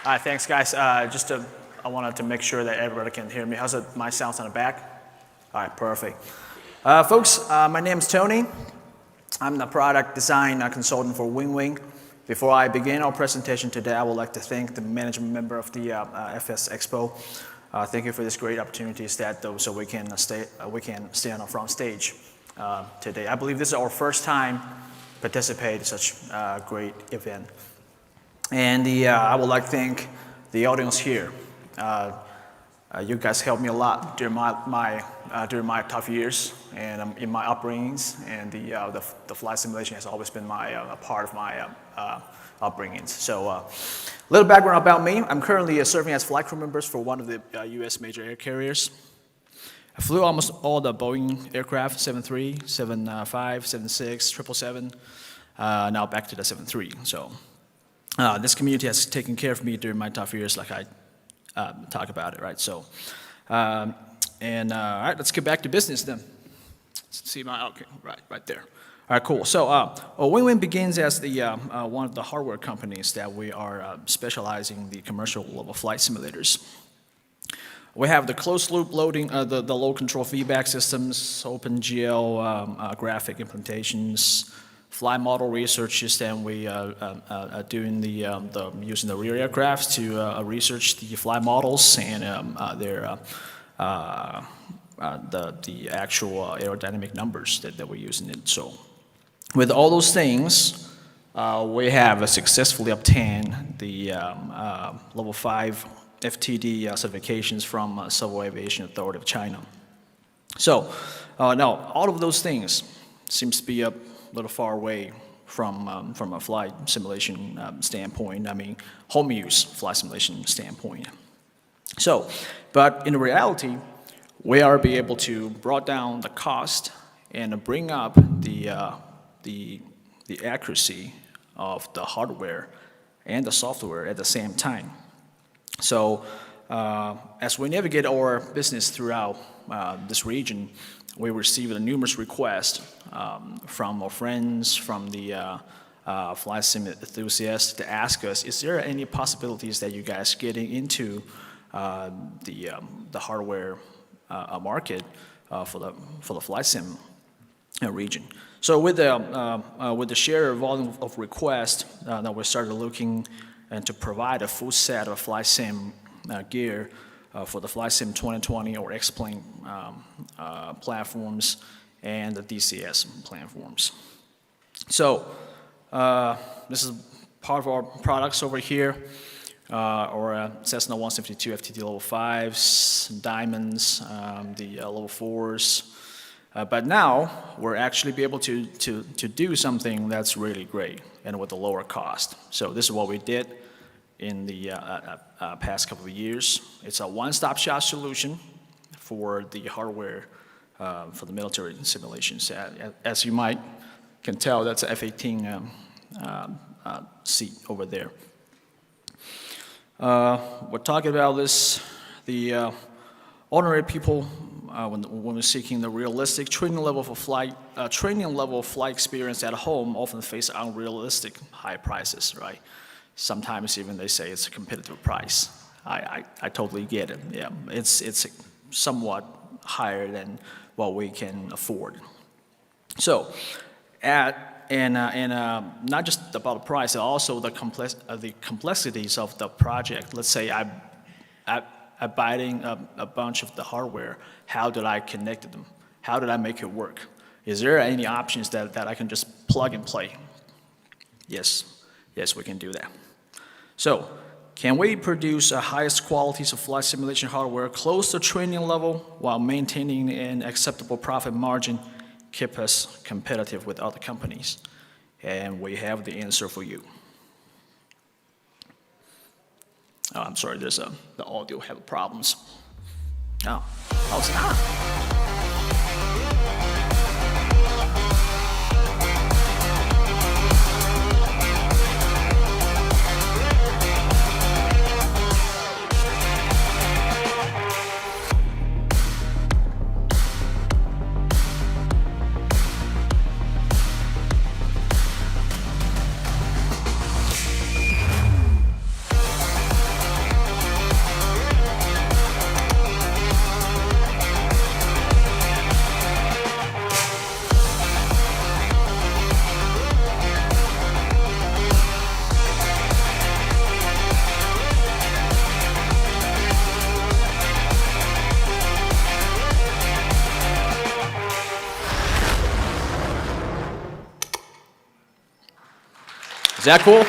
Thanks, guys. I wanted to make sure that everybody can hear me. How's my sound on the back? All right, perfect. Folks, my name is Tony. I'm the product design consultant for WingWing. Before I begin our presentation today, I would like to thank the management member of the FSExpo. Thank you for this great opportunity so we can stay on the front stage today. I believe this is our first time participate in such a great event. And I would like to thank the audience here. You guys helped me a lot during my tough years and in my upbringings, and the flight simulation has always been a part of my upbringings. So a little background about me. I'm currently serving as flight crew members for one of the U.S. major air carriers. I flew almost all the Boeing aircraft, 73, 75, 76, 777, now back to the 73. So this community has taken care of me during my tough years, like I talk about it, right? So, all right, let's get back to business then. Let's see okay, right there. All right, cool. So, WingWing begins as one of the hardware companies that we are specializing in the commercial level flight simulators. We have the closed loop loading, the load control feedback systems, OpenGL graphic implementations, flight model researches, and we are doing using the rear aircraft to research the flight models and the actual aerodynamic numbers that we're using it. So, with all those things, we have successfully obtained the level 5 FTD certifications from Civil Aviation Authority of China. So, now all of those things seems to be a little far away from a flight simulation standpoint. I mean, home use flight simulation standpoint. So, but in reality, we are be able to bring down the cost and bring up the accuracy of the hardware and the software at the same time. So, as we navigate our business throughout this region, we received numerous requests from our friends, from the flight sim enthusiasts to ask us, is there any possibilities that you guys getting into the hardware market for the flight sim region? So with the sheer volume of requests that we started looking and to provide a full set of flight sim gear for the Flight Sim 2020 or X-Plane platforms and the DCS platforms. So this is part of our products over here, or Cessna 172 FTD level 5s, Diamonds, the level 4s. But now we're actually be able to do something that's really great and with a lower cost. So this is what we did in the past couple of years. It's a one-stop shop solution for the hardware for the military simulations. As you can tell, that's an F-18 seat over there. We're talking about this, the ordinary people when we're seeking the realistic training level for flight, flight experience at home often face unrealistic high prices, right? Sometimes even they say it's a competitive price. I totally get it. Yeah, it's somewhat higher than what we can afford. So, not just about the price, also the complexities of the project. Let's say I'm buying a bunch of the hardware. How did I connect them? How did I make it work? Is there any options that I can just plug and play? Yes, we can do that. So, can we produce the highest qualities of flight simulation hardware close to training level while maintaining an acceptable profit margin, keep us competitive with other companies? And we have the answer for you. Oh, I'm sorry, the audio have problems. Oh, how's that? that cool?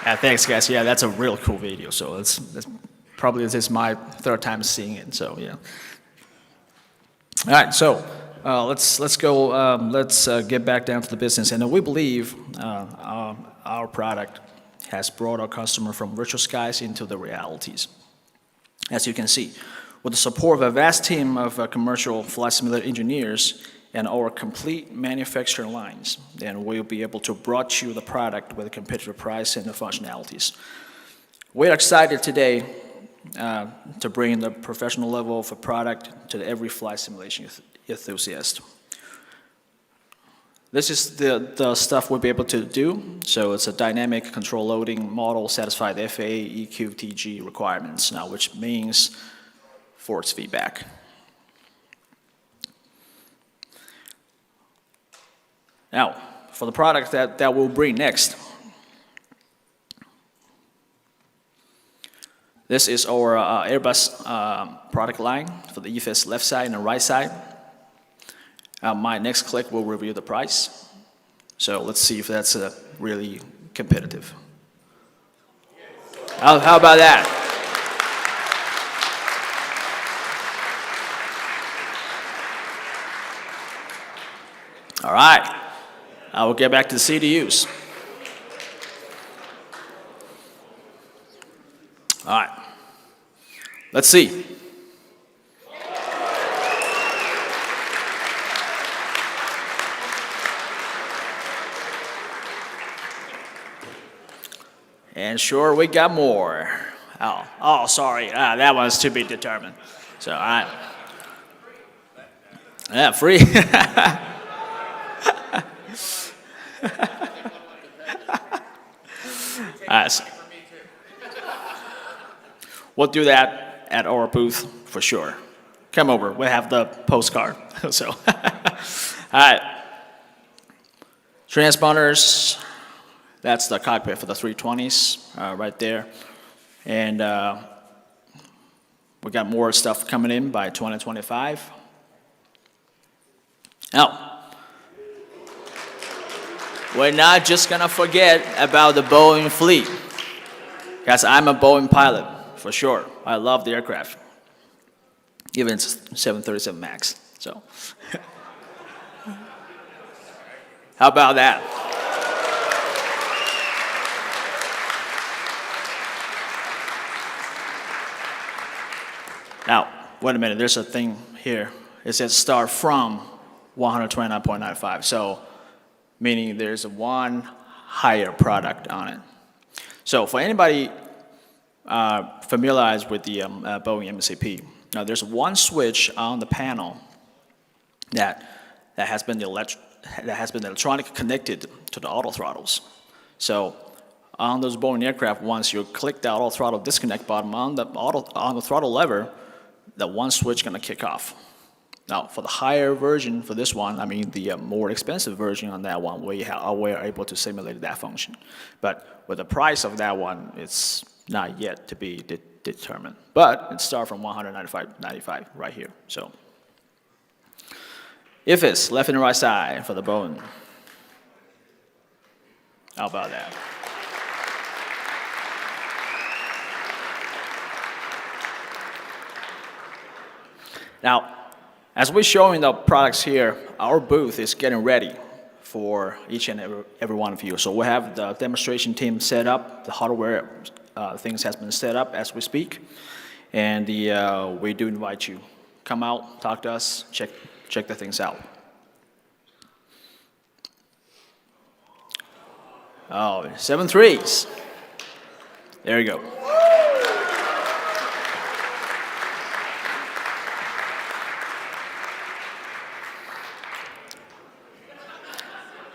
Yeah, thanks, guys. Yeah, that's a real cool video. So that's probably this is my third time seeing it. So yeah. All right. So let's go. Let's get back down to the business. And we believe our product has brought our customer from virtual skies into the realities. As you can see, with the support of a vast team of commercial flight simulator engineers and our complete manufacturing lines, then we'll be able to brought you the product with a competitive price and the functionalities. We're excited today to bring the professional level of a product to every flight simulation enthusiast. This is the stuff we'll be able to do. So it's a dynamic control loading model satisfy the FAA EQTG requirements now, which means force feedback. Now, for the product that we'll bring next, this is our Airbus product line for the EFIS left side and the right side. My next click will review the price. So let's see if that's really competitive. How about that? All right. I will get back to the CDUs. All right. Let's see. And sure, we got more. Oh, sorry. That one's to be determined. So, all right. Yeah, free. We'll do that at our booth for sure. Come over. We have the postcard. So, all right. Transponders. That's the cockpit for the 320s right there. And we got more stuff coming in by 2025. Now, we're not just going to forget about the Boeing fleet. Guys, I'm a Boeing pilot, for sure. I love the aircraft. Even it's 737 MAX. So, how about that? Now, wait a minute, there's a thing here. It says start from 129.95. So, meaning there's one higher product on it. So, for anybody familiarized with the Boeing MCP, now there's one switch on the panel that has been electronically connected to the auto throttles. So, on those Boeing aircraft, once you click the auto throttle disconnect button on the throttle lever, that one switch gonna kick off. Now, for the higher version for this one, I mean the more expensive version on that one, we are able to simulate that function. But with the price of that one, it's not yet to be determined. But it starts from 195.95 right here. So, EFIS left and right side for the Boeing. How about that? Now, as we're showing the products here, our booth is getting ready for each and every one of you. So we have the demonstration team set up, the hardware things has been set up as we speak, and we do invite you. Come out, talk to us, check the things out. Oh, 7.3s. There you go.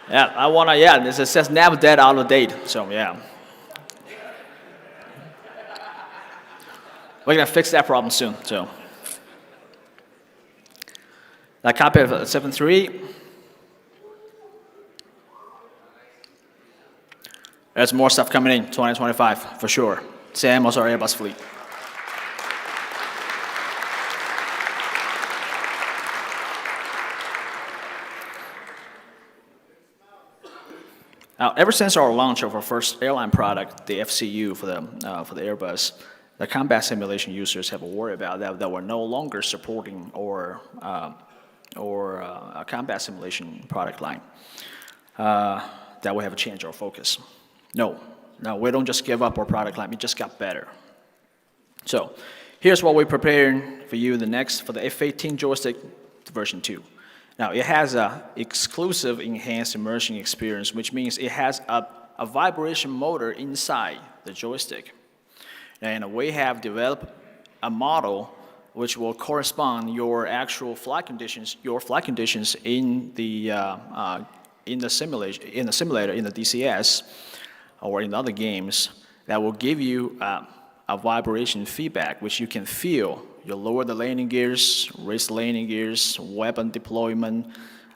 Yeah, it says never dead out of date, so yeah. We're gonna fix that problem soon, so. That copy of 7.3. There's more stuff coming in 2025, for sure. Same as our Airbus fleet. Now, ever since our launch of our first airline product, the FCU for the Airbus, the combat simulation users have a worry about that we're no longer supporting a combat simulation product line. That we have to change our focus. No, we don't just give up our product line, we just got better. So, here's what we're preparing for you for the F-18 joystick version 2. Now, it has an exclusive enhanced immersion experience, which means it has a vibration motor inside the joystick. And we have developed a model which will correspond your actual flight conditions, in the simulator, in the DCS, or in other games, that will give you a vibration feedback, which you can feel. You lower the landing gears, raise the landing gears, weapon deployment,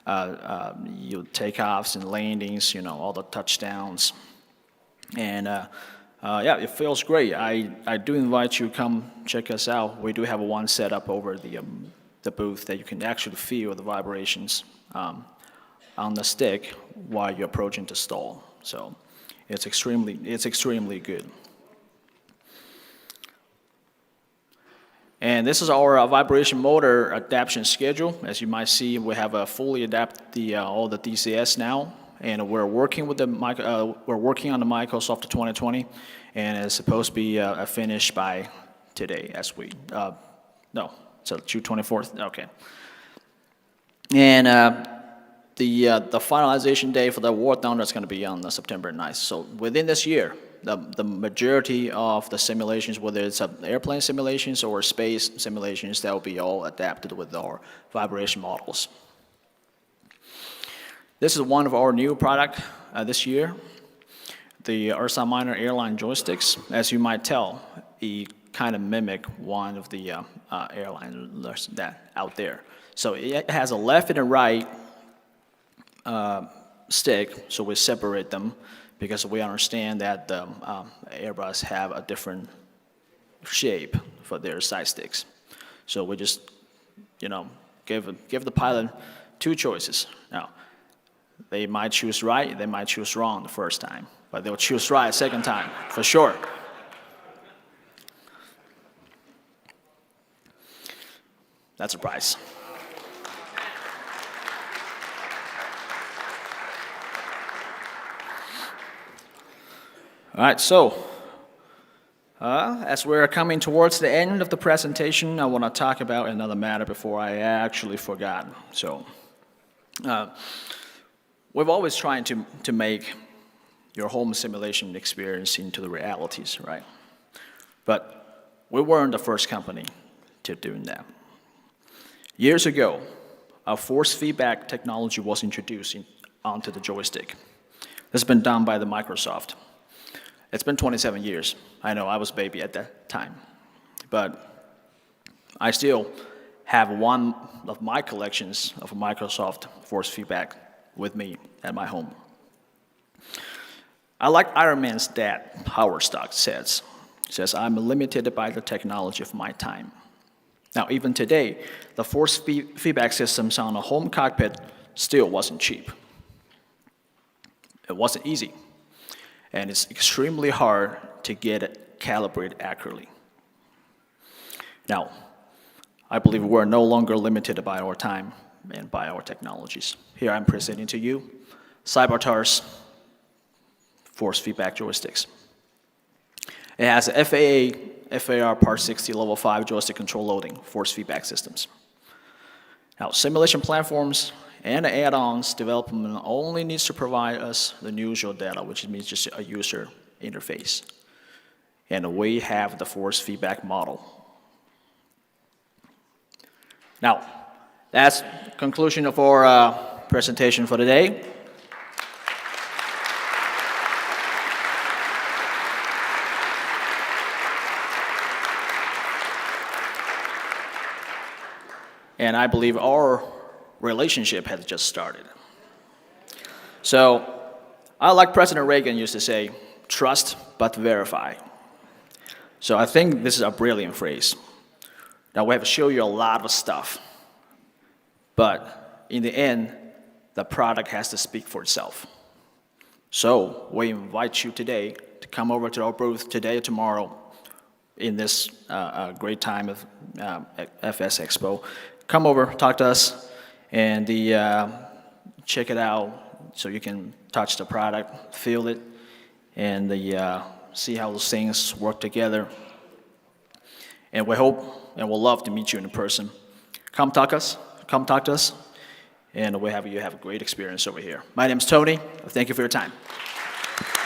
you takeoffs and landings, all the touchdowns. And yeah, it feels great. I do invite you to come check us out. We do have one set up over the booth that you can actually feel the vibrations on the stick while you're approaching the stall. So it's extremely good. And this is our vibration motor adaptation schedule. As you might see, we have fully adapted all the DCS now, and we're working with we're working on the Microsoft 2020, and it's supposed to be finished by today, so June 24th. Okay. And the finalization day for the War Thunder is going to be on September 9th. So within this year, the majority of the simulations, whether it's airplane simulations or space simulations, that will be all adapted with our vibration models. This is one of our new product this year, the Ursa minor airline joysticks. As you might tell, it kind of mimic one of the airliners that out there. So it has a left and a right stick, so we separate them, because we understand that the Airbus have a different shape for their side sticks. So we just, give the pilot two choices. Now, they might choose right, they might choose wrong the first time, but they'll choose right second time, for sure. That's a prize. All right, so as we're coming towards the end of the presentation, I want to talk about another matter before I actually forgot. So we've always tried to make your home simulation experience into the realities, right? But we weren't the first company to do that. Years ago, a force feedback technology was introduced onto the joystick. This has been done by the Microsoft. It's been 27 years. I know, I was a baby at that time. But I still have one of my collections of Microsoft force feedback with me at my home. I like Iron Man's dad, Howard Stark, says, I'm limited by the technology of my time. Now, even today, the force feedback systems on a home cockpit still wasn't cheap. It wasn't easy. And it's extremely hard to get it calibrated accurately. Now, I believe we're no longer limited by our time and by our technologies. Here I'm presenting to you Taurus force feedback joysticks. It has FAR Part 60 Level 5 joystick control loading force feedback systems. Now, simulation platforms and add-ons development only needs to provide us the usual data, which means just a user interface. And we have the force feedback model. Now, that's the conclusion of our presentation for today. And I believe our relationship has just started. So, like President Reagan used to say, trust but verify. So I think this is a brilliant phrase. Now we have to show you a lot of stuff, but in the end, the product has to speak for itself. So we invite you today to come over to our booth today or tomorrow in this great time of FSExpo. Come over, talk to us, and check it out so you can touch the product, feel it, and see how those things work together. And we hope and we'll love to meet you in person. Come talk to us, and you have a great experience over here. My name is Tony. Thank you for your time.